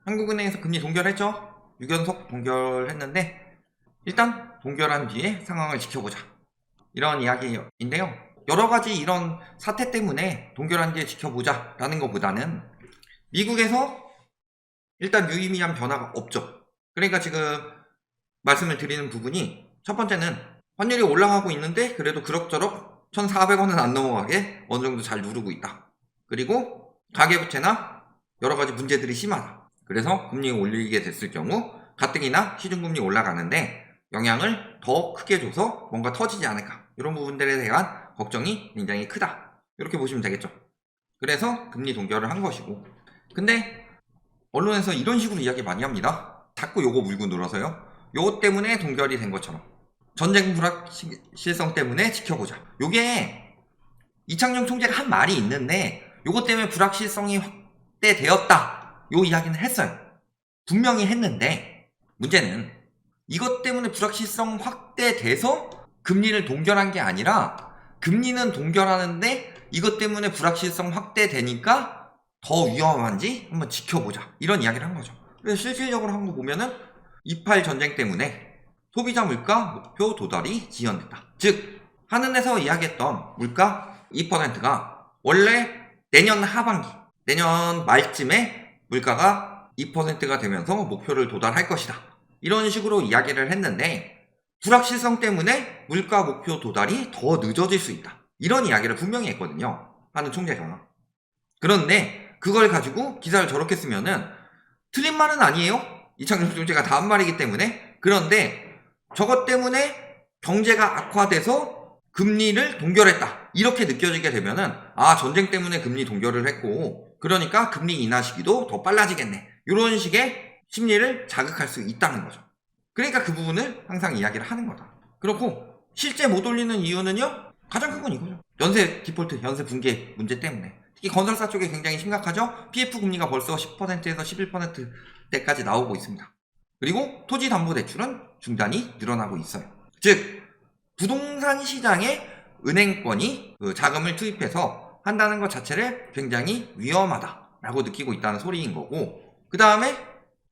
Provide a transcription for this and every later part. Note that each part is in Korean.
한국은행에서 금리 동결했죠. 6연속 동결했는데 일단 동결한 뒤에 상황을 지켜보자, 이런 이야기인데요. 여러가지 이런 사태 때문에 동결한 뒤에 지켜보자 라는 것보다는 미국에서 일단 유의미한 변화가 없죠. 그러니까 지금 말씀을 드리는 부분이, 첫 번째는 환율이 올라가고 있는데 그래도 그럭저럭 1,400원은 안 넘어가게 어느 정도 잘 누르고 있다. 그리고 가계부채나 여러가지 문제들이 심하다. 그래서 금리 올리게 됐을 경우 가뜩이나 시중금리 올라가는데 영향을 더 크게 줘서 뭔가 터지지 않을까, 이런 부분들에 대한 걱정이 굉장히 크다, 이렇게 보시면 되겠죠. 그래서 금리 동결을 한 것이고, 근데 언론에서 이런 식으로 이야기 많이 합니다. 자꾸 요거 물고 늘어서요, 요거 때문에 동결이 된 것처럼 전쟁 불확실성 때문에 지켜보자. 요게 이창용 총재가 한 말이 있는데 요거 때문에 불확실성이 확대되었다, 요 이야기는 했어요. 분명히 했는데 문제는 이것 때문에 불확실성 확대돼서 금리를 동결한 게 아니라 금리는 동결하는데 이것 때문에 불확실성 확대되니까 더 위험한지 한번 지켜보자, 이런 이야기를 한 거죠. 그래서 실질적으로 한 거 보면은 28 전쟁 때문에 소비자 물가 목표 도달이 지연됐다. 즉 한은에서 이야기했던 물가 2%가 원래 내년 하반기, 내년 말쯤에 물가가 2%가 되면서 목표를 도달할 것이다, 이런 식으로 이야기를 했는데 불확실성 때문에 물가 목표 도달이 더 늦어질 수 있다, 이런 이야기를 분명히 했거든요, 한은 총재가. 그런데 그걸 가지고 기사를 저렇게 쓰면은 틀린 말은 아니에요, 이창용 총재가 다 한 말이기 때문에. 그런데 저것 때문에 경제가 악화돼서 금리를 동결했다, 이렇게 느껴지게 되면은 전쟁 때문에 금리 동결을 했고 그러니까 금리 인하 시기도 더 빨라지겠네, 이런 식의 심리를 자극할 수 있다는 거죠. 그러니까 그 부분을 항상 이야기를 하는 거다. 그렇고 실제 못 올리는 이유는요, 가장 큰 건 이거죠. 연쇄 디폴트, 연쇄 붕괴 문제 때문에. 특히 건설사 쪽에 굉장히 심각하죠. PF 금리가 벌써 10%에서 11%대까지 나오고 있습니다. 그리고 토지담보대출은 중단이 늘어나고 있어요. 즉 부동산 시장에 은행권이 자금을 투입해서 한다는 것 자체를 굉장히 위험하다라고 느끼고 있다는 소리인 거고, 그 다음에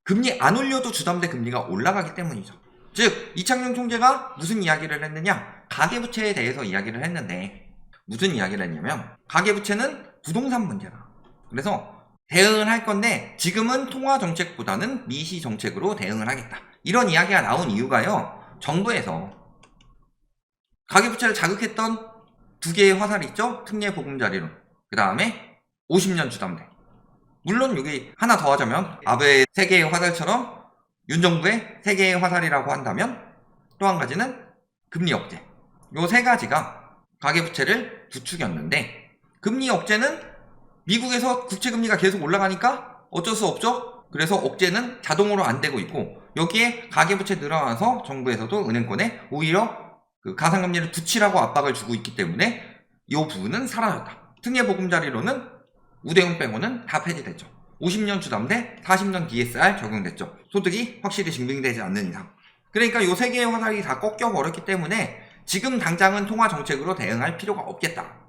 금리 안 올려도 주담대 금리가 올라가기 때문이죠. 즉 이창용 총재가 무슨 이야기를 했느냐, 가계부채에 대해서 이야기를 했는데 무슨 이야기를 했냐면 가계부채는 부동산 문제다. 그래서 대응을 할 건데 지금은 통화정책보다는 미시정책으로 대응을 하겠다, 이런 이야기가 나온 이유가요, 정부에서 가계부채를 자극했던 두 개의 화살이 있죠. 특례보금자리론, 그 다음에 50년 주담대. 물론 여기 하나 더 하자면 아베의 세 개의 화살처럼 윤정부의 세 개의 화살이라고 한다면 또 한 가지는 금리 억제. 요 세 가지가 가계부채를 부추겼는데, 금리 억제는 미국에서 국채금리가 계속 올라가니까 어쩔 수 없죠. 그래서 억제는 자동으로 안 되고 있고, 여기에 가계부채 늘어나서 정부에서도 은행권에 오히려 그 가상금리를 붙이라고 압박을 주고 있기 때문에 이 부분은 사라졌다. 특례보금자리로는 우대웅 빼고는 다 폐지됐죠. 50년 주담대, 40년 DSR 적용됐죠. 소득이 확실히 증빙되지 않는 이상. 그러니까 이 세 개의 화살이 다 꺾여버렸기 때문에 지금 당장은 통화정책으로 대응할 필요가 없겠다.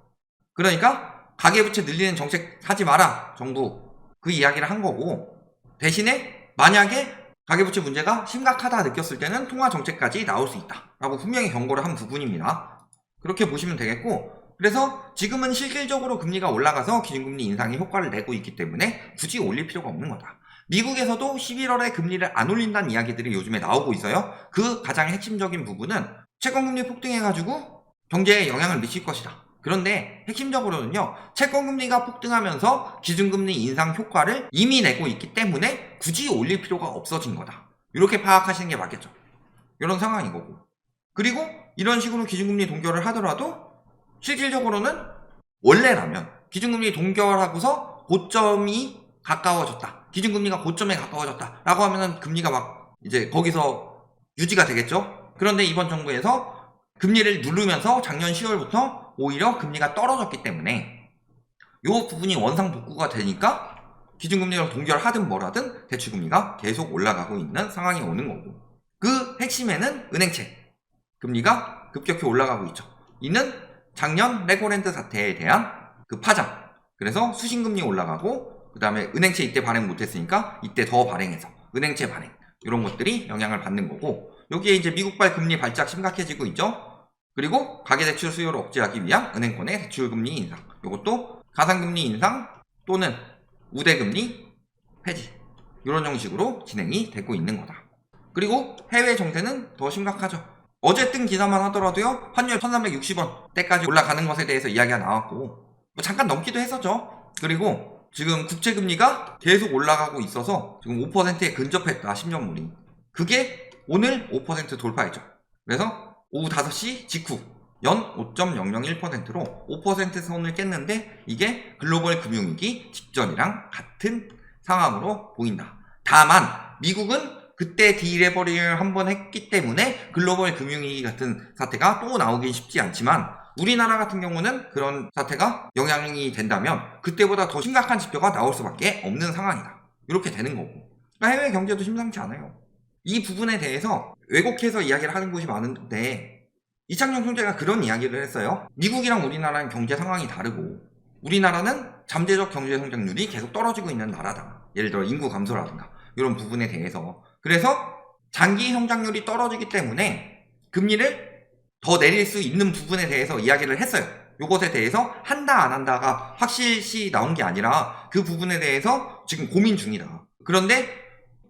그러니까 가계부채 늘리는 정책 하지 마라, 정부. 그 이야기를 한 거고, 대신에 만약에 가계부채 문제가 심각하다 느꼈을 때는 통화정책까지 나올 수 있다 라고 분명히 경고를 한 부분입니다. 그렇게 보시면 되겠고, 그래서 지금은 실질적으로 금리가 올라가서 기준금리 인상에 효과를 내고 있기 때문에 굳이 올릴 필요가 없는 거다. 미국에서도 11월에 금리를 안 올린다는 이야기들이 요즘에 나오고 있어요. 그 가장 핵심적인 부분은 채권금리 폭등해가지고 경제에 영향을 미칠 것이다. 그런데 핵심적으로는요, 채권금리가 폭등하면서 기준금리 인상 효과를 이미 내고 있기 때문에 굳이 올릴 필요가 없어진 거다, 이렇게 파악하시는 게 맞겠죠. 이런 상황인 거고, 그리고 이런 식으로 기준금리 동결을 하더라도 실질적으로는 원래라면 기준금리 동결하고서 고점이 가까워졌다, 기준금리가 고점에 가까워졌다 라고 하면은 금리가 막 이제 거기서 유지가 되겠죠. 그런데 이번 정부에서 금리를 누르면서 작년 10월부터 오히려 금리가 떨어졌기 때문에 이 부분이 원상복구가 되니까 기준금리를 동결하든 뭐라든 대출금리가 계속 올라가고 있는 상황이 오는 거고, 그 핵심에는 은행채 금리가 급격히 올라가고 있죠. 이는 작년 레고랜드 사태에 대한 그 파장, 그래서 수신금리 올라가고 그 다음에 은행채 이때 발행 못했으니까 이때 더 발행해서 은행채 발행, 이런 것들이 영향을 받는 거고, 여기에 이제 미국발 금리 발작 심각해지고 있죠. 그리고 가계대출 수요를 억제하기 위한 은행권의 대출금리 인상, 이것도 가상금리 인상 또는 우대금리 폐지, 이런 형식으로 진행이 되고 있는 거다. 그리고 해외 정세는 더 심각하죠. 어제 뜬 기사만 하더라도요, 환율 1360원 때까지 올라가는 것에 대해서 이야기가 나왔고, 뭐 잠깐 넘기도 했었죠. 그리고 지금 국채금리가 계속 올라가고 있어서 지금 5%에 근접했다, 10년물이. 그게 오늘 5% 돌파했죠. 그래서 오후 5시 직후 연 5.001%로 5% 선을 깼는데, 이게 글로벌 금융위기 직전이랑 같은 상황으로 보인다. 다만 미국은 그때 디레버링을 한번 했기 때문에 글로벌 금융위기 같은 사태가 또 나오긴 쉽지 않지만, 우리나라 같은 경우는 그런 사태가 영향이 된다면 그때보다 더 심각한 지표가 나올 수밖에 없는 상황이다. 이렇게 되는 거고, 그러니까 해외 경제도 심상치 않아요. 이 부분에 대해서 왜곡해서 이야기를 하는 곳이 많은데, 이창용 총재가 그런 이야기를 했어요. 미국이랑 우리나라는 경제 상황이 다르고, 우리나라는 잠재적 경제 성장률이 계속 떨어지고 있는 나라다. 예를 들어 인구 감소라든가 이런 부분에 대해서. 그래서 장기 성장률이 떨어지기 때문에 금리를 더 내릴 수 있는 부분에 대해서 이야기를 했어요. 요것에 대해서 한다 안 한다가 확실시 나온 게 아니라 그 부분에 대해서 지금 고민 중이다. 그런데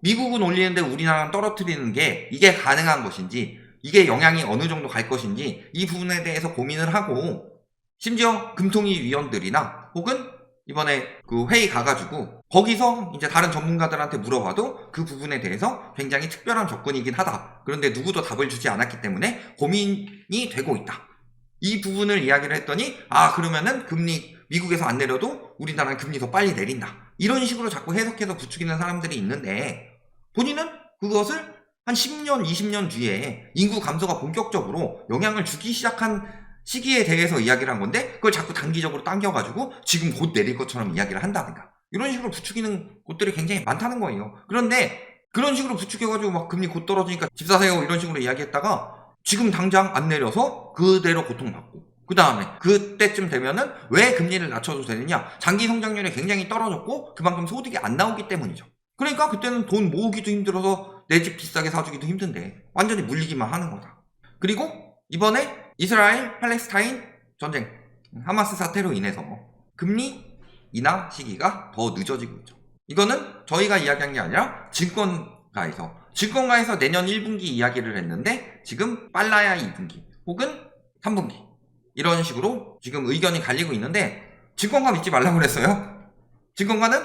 미국은 올리는데 우리나라는 떨어뜨리는 게 이게 가능한 것인지, 이게 영향이 어느 정도 갈 것인지, 이 부분에 대해서 고민을 하고, 심지어 금통위 위원들이나 혹은 이번에 그 회의 가가지고 거기서 이제 다른 전문가들한테 물어봐도 그 부분에 대해서 굉장히 특별한 접근이긴 하다. 그런데 누구도 답을 주지 않았기 때문에 고민이 되고 있다. 이 부분을 이야기를 했더니, 그러면은 금리 미국에서 안 내려도 우리나라는 금리 더 빨리 내린다. 이런 식으로 자꾸 해석해서 부추기는 사람들이 있는데, 본인은 그것을 한 10년, 20년 뒤에 인구 감소가 본격적으로 영향을 주기 시작한 시기에 대해서 이야기를 한 건데, 그걸 자꾸 단기적으로 당겨가지고 지금 곧 내릴 것처럼 이야기를 한다든가 이런 식으로 부추기는 곳들이 굉장히 많다는 거예요. 그런데 그런 식으로 부추겨가지고 막 금리 곧 떨어지니까 집 사세요 이런 식으로 이야기했다가 지금 당장 안 내려서 그대로 고통받고, 그 다음에 그때쯤 되면은 왜 금리를 낮춰도 되느냐, 장기 성장률이 굉장히 떨어졌고 그만큼 소득이 안 나오기 때문이죠. 그러니까 그때는 돈 모으기도 힘들어서 내 집 비싸게 사주기도 힘든데 완전히 물리기만 하는 거다. 그리고 이번에 이스라엘 팔레스타인 전쟁, 하마스 사태로 인해서 금리 인하 시기가 더 늦어지고 있죠. 이거는 저희가 이야기한 게 아니라 증권가에서 내년 1분기 이야기를 했는데, 지금 빨라야 2분기 혹은 3분기 이런 식으로 지금 의견이 갈리고 있는데, 증권가 믿지 말라고 그랬어요. 증권가는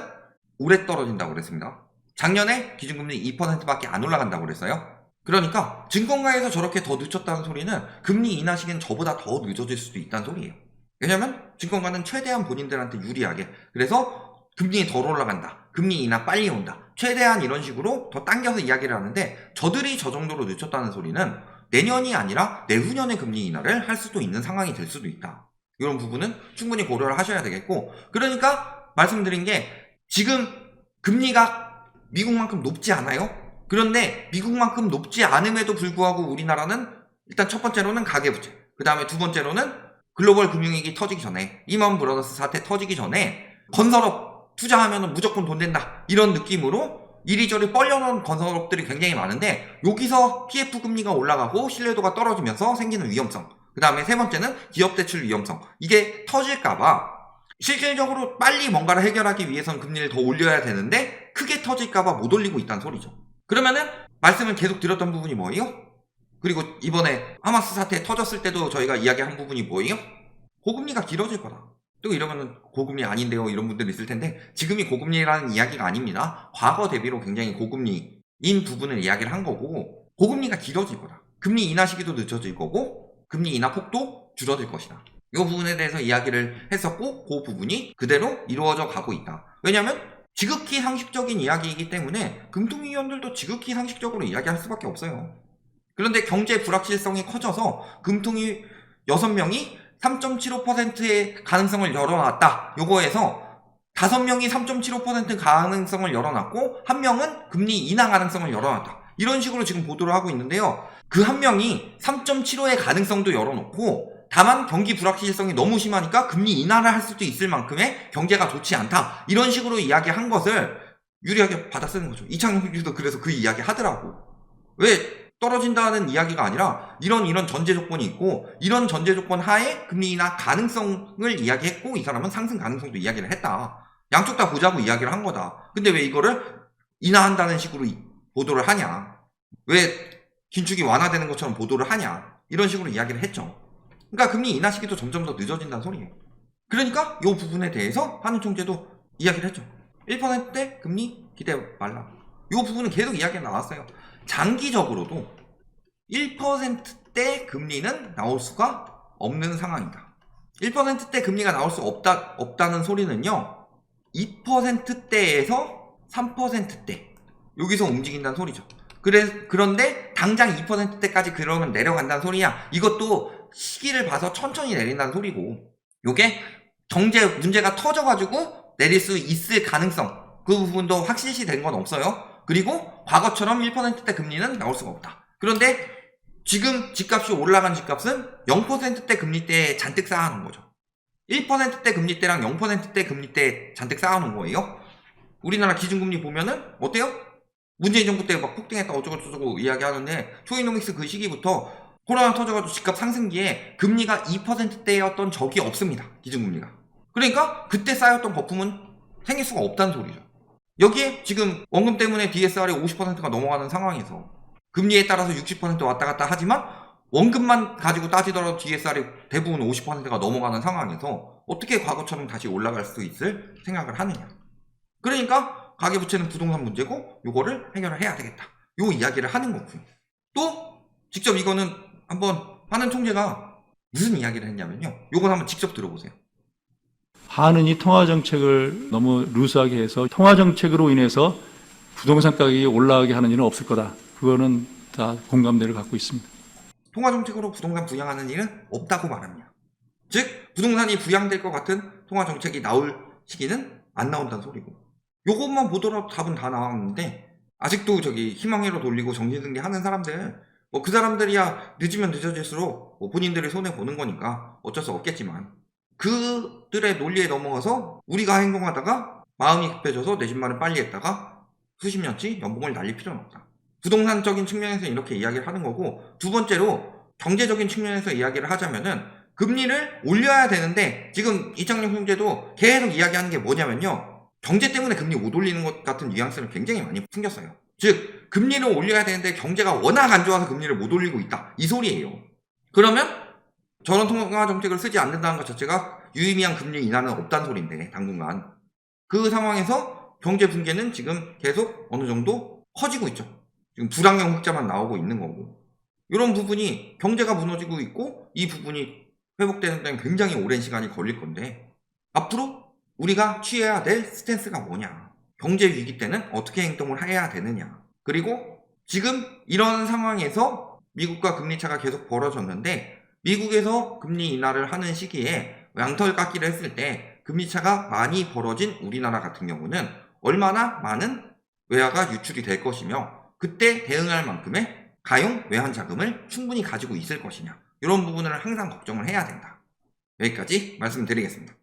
오래 떨어진다고 그랬습니다. 작년에 기준금리 2%밖에 안 올라간다고 그랬어요. 그러니까 증권가에서 저렇게 더 늦췄다는 소리는 금리 인하 시기는 저보다 더 늦어질 수도 있다는 소리예요. 왜냐면 증권가는 최대한 본인들한테 유리하게, 그래서 금리 덜 올라간다, 금리 인하 빨리 온다, 최대한 이런 식으로 더 당겨서 이야기를 하는데, 저들이 저 정도로 늦췄다는 소리는 내년이 아니라 내후년에 금리 인하를 할 수도 있는 상황이 될 수도 있다. 이런 부분은 충분히 고려를 하셔야 되겠고, 그러니까 말씀드린 게, 지금 금리가 미국만큼 높지 않아요? 그런데 미국만큼 높지 않음에도 불구하고 우리나라는 일단 첫 번째로는 가계부채, 그 다음에 두 번째로는 글로벌 금융위기 터지기 전에, 리먼 브러더스 사태 터지기 전에 건설업 투자하면 무조건 돈 된다, 이런 느낌으로 이리저리 뻘려놓은 건설업들이 굉장히 많은데, 여기서 PF 금리가 올라가고 신뢰도가 떨어지면서 생기는 위험성, 그 다음에 세 번째는 기업 대출 위험성, 이게 터질까봐 실질적으로 빨리 뭔가를 해결하기 위해서는 금리를 더 올려야 되는데 크게 터질까봐 못 올리고 있다는 소리죠. 그러면은 말씀을 계속 드렸던 부분이 뭐예요? 그리고 이번에 하마스 사태 터졌을 때도 저희가 이야기한 부분이 뭐예요? 고금리가 길어질 거다. 또 이러면은 고금리 아닌데요 이런 분들이 있을 텐데, 지금이 고금리라는 이야기가 아닙니다. 과거 대비로 굉장히 고금리인 부분을 이야기를 한 거고, 고금리가 길어질 거다. 금리 인하 시기도 늦춰질 거고 금리 인하 폭도 줄어들 것이다. 이 부분에 대해서 이야기를 했었고, 그 부분이 그대로 이루어져 가고 있다. 왜냐면 지극히 상식적인 이야기이기 때문에 금통위원들도 지극히 상식적으로 이야기할 수밖에 없어요. 그런데 경제 불확실성이 커져서 금통위 6명이 3.75%의 가능성을 열어놨다. 요거에서 5명이 3.75% 가능성을 열어놨고 1명은 금리 인하 가능성을 열어놨다. 이런 식으로 지금 보도를 하고 있는데요. 그 1명이 3.75의 가능성도 열어놓고 다만 경기 불확실성이 너무 심하니까 금리 인하를 할 수도 있을 만큼의 경제가 좋지 않다. 이런 식으로 이야기한 것을 유리하게 받아 쓰는 거죠. 이창용 총리도 그래서 그 이야기 하더라고. 왜 떨어진다는 이야기가 아니라 이런 전제 조건이 있고 이런 전제 조건 하에 금리 인하 가능성을 이야기했고 이 사람은 상승 가능성도 이야기를 했다. 양쪽 다 보자고 이야기를 한 거다. 근데 왜 이거를 인하한다는 식으로 보도를 하냐. 왜 긴축이 완화되는 것처럼 보도를 하냐. 이런 식으로 이야기를 했죠. 그러니까 금리 인하 시기도 점점 더 늦어진다는 소리예요. 그러니까 이 부분에 대해서 한은 총재도 이야기를 했죠. 1%대 금리 기대 말라. 이 부분은 계속 이야기가 나왔어요. 장기적으로도 1%대 금리는 나올 수가 없는 상황이다. 1%대 금리가 나올 수 없다는 소리는요. 2%대에서 3%대 여기서 움직인다는 소리죠. 그런데 당장 2%대까지 그러면 내려간다는 소리야. 이것도 시기를 봐서 천천히 내린다는 소리고 요게 경제 문제가 터져가지고 내릴 수 있을 가능성 그 부분도 확실시 된 건 없어요. 그리고 과거처럼 1%대 금리는 나올 수가 없다. 그런데 지금 집값이 올라간 집값은 0%대 금리대에 잔뜩 쌓아놓은 거죠. 1%대 금리대랑 0%대 금리대 잔뜩 쌓아놓은 거예요. 우리나라 기준금리 보면은 어때요? 문재인 정부 때 막 폭등했다 어쩌고저쩌고 이야기하는데 초이노믹스 그 시기부터 코로나 터져가지고 집값 상승기에 금리가 2%대였던 적이 없습니다. 기준금리가. 그러니까 그때 쌓였던 거품은 생길 수가 없다는 소리죠. 여기에 지금 원금 때문에 DSR이 50%가 넘어가는 상황에서 금리에 따라서 60% 왔다 갔다 하지만 원금만 가지고 따지더라도 DSR이 대부분 50%가 넘어가는 상황에서 어떻게 과거처럼 다시 올라갈 수 있을 생각을 하느냐. 그러니까 가계부채는 부동산 문제고 요거를 해결을 해야 되겠다. 요 이야기를 하는 거고요. 또 직접 이거는 한번 한은 총재가 무슨 이야기를 했냐면요. 요건 한번 직접 들어보세요. 한은이 통화정책을 너무 루스하게 해서 통화정책으로 인해서 부동산 가격이 올라가게 하는 일은 없을 거다. 그거는 다 공감대를 갖고 있습니다. 통화정책으로 부동산 부양하는 일은 없다고 말합니다. 즉 부동산이 부양될 것 같은 통화정책이 나올 시기는 안 나온다는 소리고 요것만 보더라도 답은 다 나왔는데 아직도 희망회로 돌리고 정신승리 하는 사람들 그 사람들이야 늦으면 늦어질수록 본인들이 손해보는 거니까 어쩔 수 없겠지만 그들의 논리에 넘어가서 우리가 행동하다가 마음이 급해져서 내 집 마련 빨리 했다가 수십 년치 연봉을 날릴 필요는 없다. 부동산적인 측면에서 이렇게 이야기를 하는 거고 두 번째로 경제적인 측면에서 이야기를 하자면은 금리를 올려야 되는데 지금 이창용 총재도 계속 이야기하는 게 뭐냐면요. 경제 때문에 금리 못 올리는 것 같은 뉘앙스를 굉장히 많이 풍겼어요. 즉 금리를 올려야 되는데 경제가 워낙 안 좋아서 금리를 못 올리고 있다. 이 소리예요. 그러면 저런 통화정책을 쓰지 않는다는 것 자체가 유의미한 금리 인하는 없다는 소리인데 당분간 그 상황에서 경제 붕괴는 지금 계속 어느 정도 커지고 있죠. 지금 불황형 흑자만 나오고 있는 거고 이런 부분이 경제가 무너지고 있고 이 부분이 회복되는 데는 굉장히 오랜 시간이 걸릴 건데 앞으로 우리가 취해야 될 스탠스가 뭐냐, 경제 위기 때는 어떻게 행동을 해야 되느냐, 그리고 지금 이런 상황에서 미국과 금리 차가 계속 벌어졌는데 미국에서 금리 인하를 하는 시기에 양털 깎기를 했을 때 금리 차가 많이 벌어진 우리나라 같은 경우는 얼마나 많은 외화가 유출이 될 것이며 그때 대응할 만큼의 가용 외환 자금을 충분히 가지고 있을 것이냐, 이런 부분을 항상 걱정을 해야 된다. 여기까지 말씀드리겠습니다.